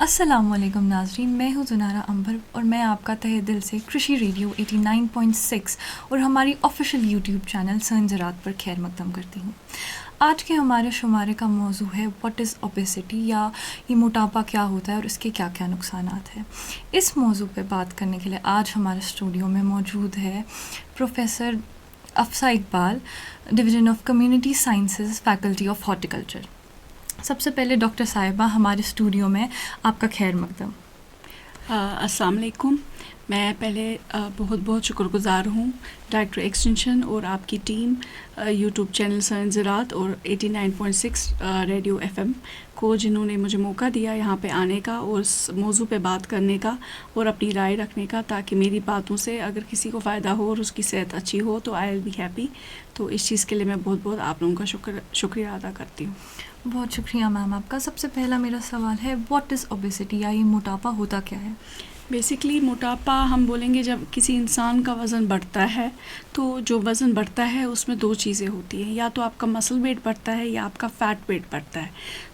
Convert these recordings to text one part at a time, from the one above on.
अस्सलामुअलैकुम नाज़रीन, मैं हूँ ज़ुनारा अंबर और मैं आपका तहे दिल से कृषि रेडियो 89.6 और हमारी ऑफिशियल यूट्यूब चैनल संजरात पर खैर मकदम करती हूँ। आज के हमारे शुमारे का मौजू है व्हाट इज़ ओबेसिटी, या ये मोटापा क्या होता है और इसके क्या क्या नुकसानात हैं। इस मौजू पे बात करने के लिए आज हमारे स्टूडियो में मौजूद है professor अफसा Iqbal, division of community sciences, faculty of horticulture. सबसे पहले डॉक्टर साहिबा, हमारे स्टूडियो में आपका खैर मकदम। अस्सलाम वालेकुम। मैं पहले बहुत बहुत शुक्रगुज़ार हूँ डायरेक्टर एक्सटेंशन और आपकी टीम, यूट्यूब चैनल संजरात और 89.6 रेडियो एफएम को, जिन्होंने मुझे मौका दिया यहाँ पे आने का और इस मौजू पे बात करने का और अपनी राय रखने का, ताकि मेरी बातों से अगर किसी को फ़ायदा हो और उसकी सेहत अच्छी हो तो आई विल बी हैप्पी। तो इस चीज़ के लिए मैं बहुत बहुत आप लोगों का शुक्रिया अदा करती हूँ। बहुत शुक्रिया मैम आपका। सबसे पहला मेरा सवाल है, व्हाट इज़ ओबेसिटी, या ये मोटापा होता क्या है? बेसिकली मोटापा हम बोलेंगे जब किसी इंसान का वज़न बढ़ता है, तो जो वज़न बढ़ता है उसमें दो चीज़ें होती हैं, या तो आपका मसल वेट बढ़ता है या आपका फ़ैट वेट बढ़ता है।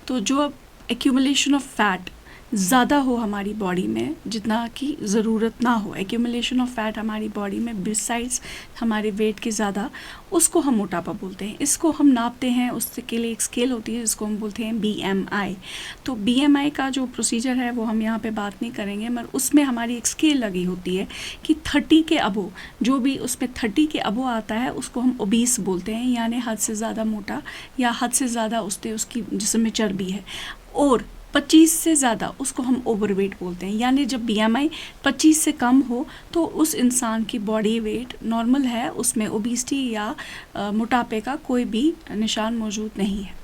तो जो एक्यूमुलेशन ऑफ फ़ैट ज़्यादा हो हमारी बॉडी में, जितना कि ज़रूरत ना हो, एक्यूमुलेशन ऑफ फ़ैट हमारी बॉडी में बिसाइड्स हमारे वेट के ज़्यादा, उसको हम मोटापा बोलते हैं। इसको हम नापते हैं, उसके लिए एक स्केल होती है जिसको हम बोलते हैं BMI। तो BMI का जो प्रोसीजर है वो हम यहाँ पे बात नहीं करेंगे, मगर उसमें हमारी एक स्केल लगी होती है कि 30 के अबो, जो भी उसमें 30 के अबो आता है उसको हम ओबीस बोलते हैं, यानी हद से ज़्यादा मोटा या हद से ज़्यादा उसकी जिस्म में चर्बी है। और 25 से ज़्यादा उसको हम ओवरवेट बोलते हैं, यानी जब BMI 25 से कम हो तो उस इंसान की बॉडी वेट नॉर्मल है, उसमें ओबेसिटी या मोटापे का कोई भी निशान मौजूद नहीं है।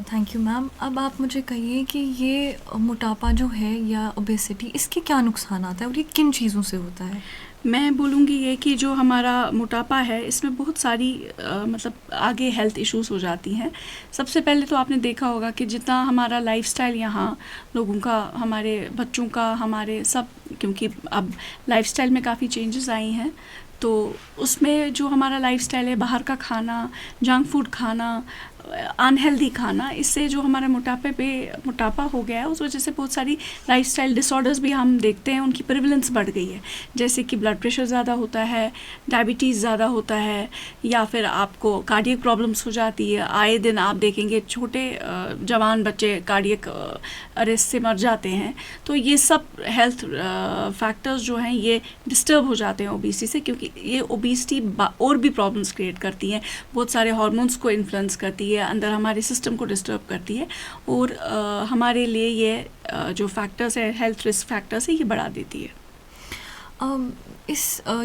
Thank you ma'am. अब आप मुझे कहिए कि ये मोटापा जो है या ओबेसिटी, इसके क्या नुकसान आता है और ये किन चीज़ों से होता है? मैं बोलूँगी ये कि जो हमारा मोटापा है इसमें बहुत सारी मतलब आगे हेल्थ इश्यूज हो जाती हैं। सबसे पहले तो आपने देखा होगा कि जितना हमारा लाइफस्टाइल यहाँ लोगों का, हमारे बच्चों का, हमारे सब, क्योंकि अब लाइफस्टाइल में काफ़ी चेंजेस आई हैं, तो उसमें जो हमारा लाइफस्टाइल है, बाहर का खाना, जंक फूड खाना, अनहेल्दी खाना, इससे जो हमारा मोटापा हो गया है, उस वजह से बहुत सारी लाइफस्टाइल डिसऑर्डर्स भी हम देखते हैं, उनकी प्रेवलेंस बढ़ गई है। जैसे कि ब्लड प्रेशर ज़्यादा होता है, डायबिटीज़ ज़्यादा होता है, या फिर आपको कार्डियक प्रॉब्लम्स हो जाती है। आए दिन आप देखेंगे छोटे जवान बच्चे कार्डियक अरेस्ट से मर जाते हैं। तो ये सब हेल्थ फैक्टर्स जो हैं ये डिस्टर्ब हो जाते हैं ओबेसिटी से, क्योंकि ये ओबेसिटी और भी प्रॉब्लम्स क्रिएट करती हैं, बहुत सारे हार्मोन्स को इन्फ्लुएंस करती है, अंदर हमारे सिस्टम को डिस्टर्ब करती है, और हमारे लिए ये जो फैक्टर्स है, हेल्थ रिस्क फैक्टर्स है, ये बढ़ा देती है।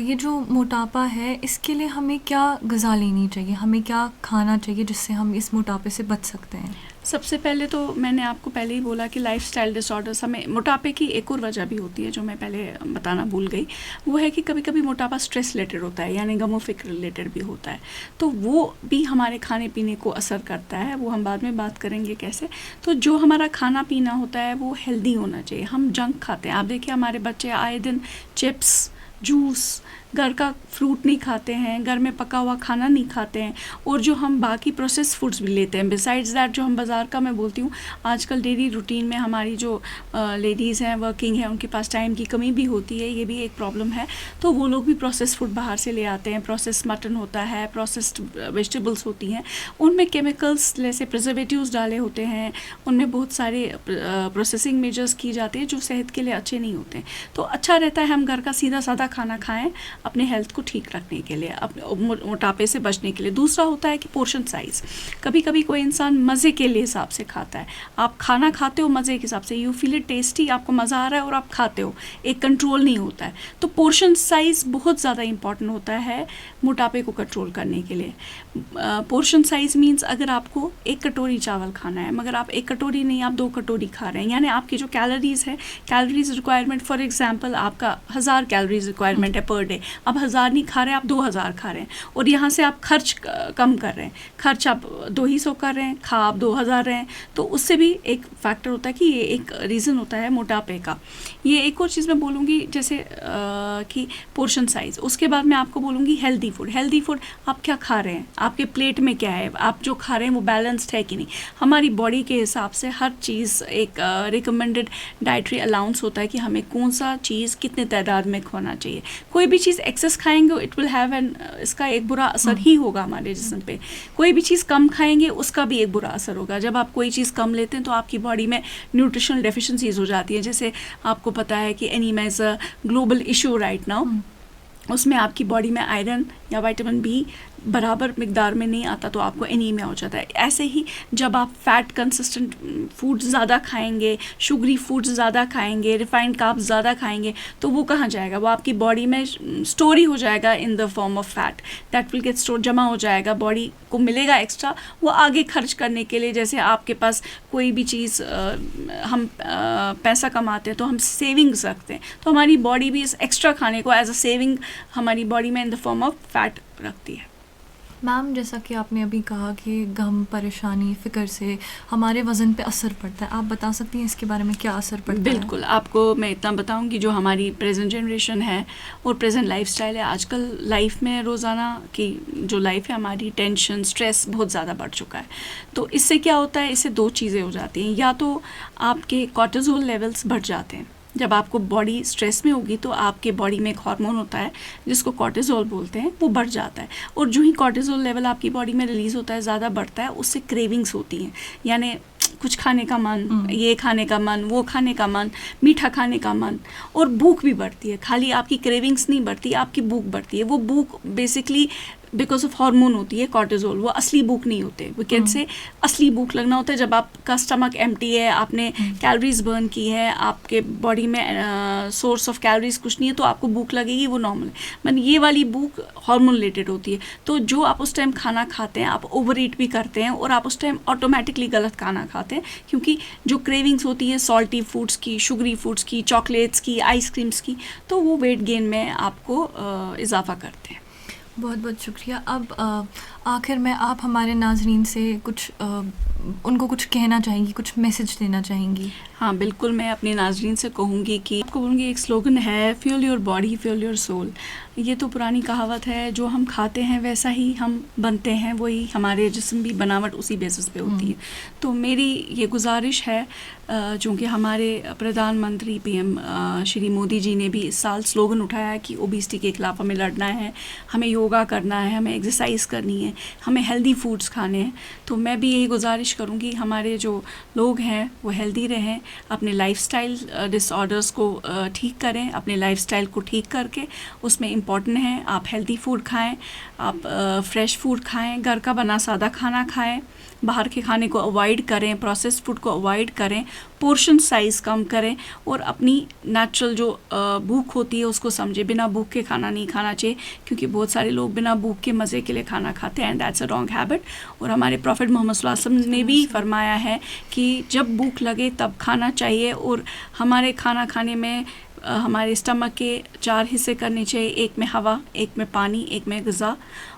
ये जो मोटापा है, इसके लिए हमें क्या ग़िज़ा लेनी चाहिए, हमें क्या खाना चाहिए जिससे हम इस मोटापे से बच सकते हैं? सबसे पहले तो मैंने आपको पहले ही बोला कि लाइफस्टाइल डिसऑर्डर्स, हमें मोटापे की एक और वजह भी होती है जो मैं पहले बताना भूल गई, वो है कि कभी कभी मोटापा स्ट्रेस रिलेटेड होता है, यानी गमो फिक्र रिलेटेड भी होता है। तो वो भी हमारे खाने पीने को असर करता है, वो हम बाद में बात करेंगे कैसे। तो जो हमारा खाना पीना होता है वो हेल्दी होना चाहिए। हम जंक खाते हैं, आप देखिए हमारे बच्चे आए दिन चिप्स, जूस, घर का फ्रूट नहीं खाते हैं, घर में पका हुआ खाना नहीं खाते हैं, और जो हम बाकी प्रोसेस फूड्स भी लेते हैं। बिसाइड्स दैट जो हम बाज़ार का, मैं बोलती हूँ आजकल डेली रूटीन में हमारी जो लेडीज़ हैं, वर्किंग हैं, उनके पास टाइम की कमी भी होती है, ये भी एक प्रॉब्लम है। तो वो लोग भी प्रोसेस फूड बाहर से ले आते हैं। प्रोसेस मटन होता है, प्रोसेस्ड वेजिटेबल्स होती हैं, उनमें केमिकल्स जैसे प्रिजर्वेटिव्स डाले होते हैं, उनमें बहुत सारे प्रोसेसिंग मेजर्स की जाती है जो सेहत के लिए अच्छे नहीं होते। तो अच्छा रहता है हम घर का सीधा साधा खाना खाएँ अपने हेल्थ को ठीक रखने के लिए, अपने मोटापे से बचने के लिए। दूसरा होता है कि पोर्शन साइज़। कभी कभी कोई इंसान मज़े के लिए हिसाब से खाता है, आप खाना खाते हो मज़े के हिसाब से, यू फील इट टेस्टी, आपको मज़ा आ रहा है और आप खाते हो, एक कंट्रोल नहीं होता है। तो पोर्शन साइज़ बहुत ज़्यादा इंपॉर्टेंट होता है मोटापे को कंट्रोल करने के लिए। पोर्शन साइज़ मीन्स अगर आपको एक कटोरी चावल खाना है, मगर आप एक कटोरी नहीं, आप 2 कटोरी खा रहे हैं, यानी आपकी जो कैलोरीज़ है, कैलोरीज रिक्वायरमेंट, फॉर एग्जांपल आपका 1000 कैलोरीज रिक्वायरमेंट है पर डे, अब 1000 नहीं खा रहे हैं, आप 2000 खा रहे हैं, और यहाँ से आप खर्च कम कर रहे हैं, खर्च आप 200 कर रहे हैं, खा आप 2000 रहे हैं, तो उससे भी एक फैक्टर होता है कि ये एक रीज़न होता है मोटापे का। ये एक और चीज़ मैं बोलूँगी जैसे कि पोर्शन साइज़। उसके बाद मैं आपको बोलूँगी हेल्दी फूड। हेल्दी फूड आप क्या खा रहे हैं, आपके प्लेट में क्या है, आप जो खा रहे हैं वो बैलेंस्ड है कि नहीं। हमारी बॉडी के हिसाब से हर चीज़ एक रिकमेंडेड डाइटरी अलाउंस होता है कि हमें कौन सा चीज़ कितने तादाद में खाना चाहिए। कोई भी चीज़ एक्सेस खाएंगे इट विल हैव एन, इसका एक बुरा असर ही होगा हमारे जिस्म पे। कोई भी चीज़ कम खाएंगे उसका भी एक बुरा असर होगा। जब आप कोई चीज़ कम लेते हैं तो आपकी बॉडी में न्यूट्रिशनल डेफिशिएंसीज हो जाती है। जैसे आपको पता है कि anaemia is a global issue right now, उसमें आपकी बॉडी में आयरन या विटामिन बी बराबर मिकदार में नहीं आता तो आपको एनीमिया हो जाता है। ऐसे ही जब आप फैट कंसिस्टेंट फूड ज़्यादा खाएंगे, शुगरी फूड्स ज़्यादा खाएंगे, रिफाइंड कार्ब्स ज़्यादा खाएंगे, तो वो कहाँ जाएगा, वो आपकी बॉडी में स्टोर ही हो जाएगा in the form of fat. That will get store, जमा हो जाएगा, बॉडी को मिलेगा एक्स्ट्रा, वो आगे खर्च करने के लिए। जैसे आपके पास कोई भी चीज़ हम पैसा कमाते हैं तो हम सेविंग्स रखते हैं, तो हमारी बॉडी भी इस एक्स्ट्रा खाने को एज अ सेविंग हमारी बॉडी में in the form of fat रखती है। मैम, जैसा कि आपने अभी कहा कि गम, परेशानी, फ़िक्र से हमारे वज़न पे असर पड़ता है, आप बता सकती हैं इसके बारे में क्या असर पड़ता है? बिल्कुल, आपको मैं इतना बताऊंगी, जो हमारी प्रेजेंट जनरेशन है और प्रेजेंट लाइफस्टाइल है, आजकल लाइफ में रोज़ाना की जो लाइफ है हमारी, टेंशन, स्ट्रेस बहुत ज़्यादा बढ़ चुका है। तो इससे क्या होता है, इससे दो चीज़ें हो जाती हैं। या तो आपके कॉर्टिसोल लेवल्स बढ़ जाते हैं। जब आपको बॉडी स्ट्रेस में होगी तो आपके बॉडी में एक हार्मोन होता है जिसको कॉर्टिसोल बोलते हैं, वो बढ़ जाता है। और जो ही कॉर्टिसोल लेवल आपकी बॉडी में रिलीज़ होता है, ज़्यादा बढ़ता है, उससे क्रेविंग्स होती हैं, यानी कुछ खाने का मन, ये खाने का मन, वो खाने का मन, मीठा खाने का मन, और भूख भी बढ़ती है। खाली आपकी क्रेविंग्स नहीं बढ़ती, आपकी भूख बढ़ती है। वो भूख बेसिकली बिकॉज ऑफ हार्मोन होती है कॉर्टिसोल, वो असली भूख नहीं होते। वी कैन से असली भूख लगना होता है जब आपका स्टमक एम्प्टी है, आपने कैलोरीज बर्न की है, आपके बॉडी में सोर्स ऑफ कैलोरीज कुछ नहीं है, तो आपको भूख लगेगी, वो नॉर्मल है। मतलब ये वाली भूख हार्मोन रिलेटेड होती है। तो जो आप उस टाइम खाना खाते हैं, आप ओवर ईट भी करते हैं और आप उस टाइम ऑटोमेटिकली गलत खाना खाते हैं, क्योंकि जो क्रेविंग्स होती है सॉल्टी फूड्स की, शुगरी फूड्स की, चॉकलेट्स की, आइसक्रीम्स की, तो वो वेट गेन में आपको इजाफा करते हैं। बहुत बहुत शुक्रिया। अब आखिर में आप हमारे नाजरीन से कुछ उनको कुछ कहना चाहेंगी, कुछ मैसेज देना चाहेंगी? हाँ बिल्कुल, मैं अपने नाजरीन से कहूँगी कि आपको बोलूँगी, एक स्लोगन है, fuel your body fuel your soul. ये तो पुरानी कहावत है, जो हम खाते हैं वैसा ही हम बनते हैं, वही हमारे जिस्म भी बनावट उसी बेसिस पे होती है। तो मेरी ये गुजारिश है, चूँकि हमारे प्रधानमंत्री PM श्री मोदी जी ने भी इस साल स्लोगन उठाया है कि ओबेसिटी के खिलाफ हमें लड़ना है, हमें योगा करना है, हमें एक्सरसाइज करनी है, हमें हेल्दी फूड्स खाने हैं। तो मैं भी यही गुजारिश करूँगी, हमारे जो लोग हैं वो हेल्दी रहें, अपने लाइफस्टाइल डिसऑर्डर्स को ठीक करें, अपने लाइफस्टाइल को ठीक करके उसमें इम्पॉर्टेंट है आप हेल्दी फूड खाएं, आप फ्रेश फूड खाएं, घर का बना सादा खाना खाएं, बाहर के खाने को अवॉइड करें, प्रोसेस्ड फूड को अवॉइड करें, पोर्शन साइज़ कम करें और अपनी नेचुरल जो भूख होती है उसको समझें। बिना भूख के खाना नहीं खाना चाहिए, क्योंकि बहुत सारे लोग बिना भूख के मज़े के लिए खाना खाते हैं, and that's a wrong habit. और हमारे प्रॉफिट मोहम्मद सल्लल्लाहु अलैहि वसल्लम ने भी फरमाया है कि जब भूख लगे तब खाना चाहिए, और हमारे खाना खाने में हमारे स्टमक के 4 हिस्से करने चाहिए, एक में हवा, एक में पानी, एक में ग़िज़ा,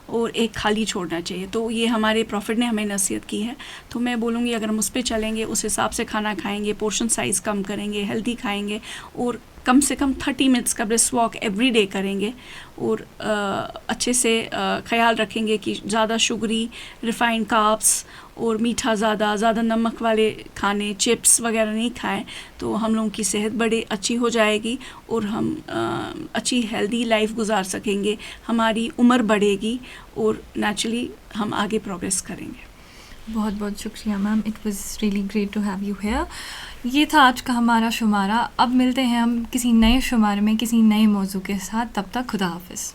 और एक खाली छोड़ना चाहिए। तो ये हमारे प्रॉफिट ने हमें नसीहत की है। तो मैं बोलूँगी, अगर हम उस पर चलेंगे, उस हिसाब से खाना खाएंगे, पोर्शन साइज़ कम करेंगे, हेल्दी खाएंगे, और कम से कम 30 मिनट्स का ब्रिस्क वॉक एवरी डे करेंगे, और अच्छे से ख्याल रखेंगे कि ज़्यादा शुगरी, रिफाइंड कार्ब्स और मीठा ज़्यादा नमक वाले खाने, चिप्स वगैरह नहीं खाएं, तो हम लोगों की सेहत बड़ी अच्छी हो जाएगी और हम अच्छी हेल्दी लाइफ गुजार सकेंगे, हमारी उम्र बढ़ेगी और नेचुरली हम आगे प्रोग्रेस करेंगे। बहुत बहुत शुक्रिया ma'am, it was really great to have you here. ये था आज का हमारा शुमारा। अब मिलते हैं हम किसी नए शुमारे में किसी नए मौजू के साथ। तब तक खुदा हाफिज़।